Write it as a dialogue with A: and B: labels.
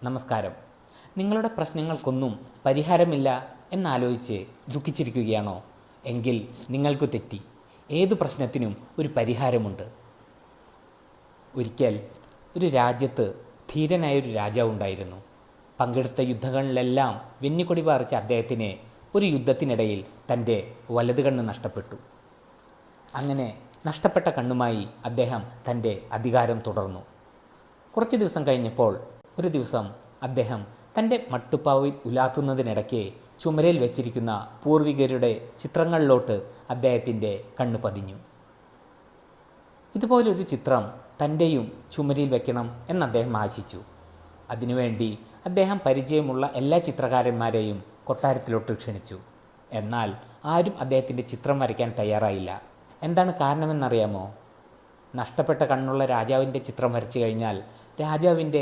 A: നമസ്കാരം. നിങ്ങളുടെ പ്രശ്നങ്ങൾക്കൊന്നും പരിഹാരമില്ല എന്നാലോചിച്ച് ദുഃഖിച്ചിരിക്കുകയാണോ? എങ്കിൽ നിങ്ങൾക്ക് തെറ്റി. ഏതു പ്രശ്നത്തിനും ഒരു പരിഹാരമുണ്ട്. ഒരിക്കൽ ഒരു രാജ്യത്ത് ധീരനായൊരു രാജാവുണ്ടായിരുന്നു. പങ്കെടുത്ത യുദ്ധങ്ങളിലെല്ലാം വെന്നിക്കൊടി പാറിച്ച അദ്ദേഹത്തിന് ഒരു യുദ്ധത്തിനിടയിൽ തൻ്റെ വലത് കണ്ണ് നഷ്ടപ്പെട്ടു. അങ്ങനെ നഷ്ടപ്പെട്ട കണ്ണുമായി അദ്ദേഹം തൻ്റെ അധികാരം തുടർന്നു. കുറച്ച് ദിവസം കഴിഞ്ഞപ്പോൾ ഒരു ദിവസം അദ്ദേഹം തൻ്റെ മട്ടുപ്പാവിൽ ഉലാത്തുന്നതിനിടയ്ക്ക് ചുമരിൽ വെച്ചിരിക്കുന്ന പൂർവികരുടെ ചിത്രങ്ങളിലോട്ട് അദ്ദേഹത്തിൻ്റെ കണ്ണ് പതിഞ്ഞു. ഇതുപോലൊരു ചിത്രം തൻ്റെയും ചുമരിൽ വെക്കണം എന്ന് അദ്ദേഹം ആശിച്ചു. അതിനുവേണ്ടി അദ്ദേഹം പരിചയമുള്ള എല്ലാ ചിത്രകാരന്മാരെയും കൊട്ടാരത്തിലോട്ട് ക്ഷണിച്ചു. എന്നാൽ ആരും അദ്ദേഹത്തിൻ്റെ ചിത്രം വരയ്ക്കാൻ തയ്യാറായില്ല. എന്താണ് കാരണമെന്നറിയാമോ? നഷ്ടപ്പെട്ട കണ്ണുള്ള രാജാവിൻ്റെ ചിത്രം വരച്ചു കഴിഞ്ഞാൽ രാജാവിൻ്റെ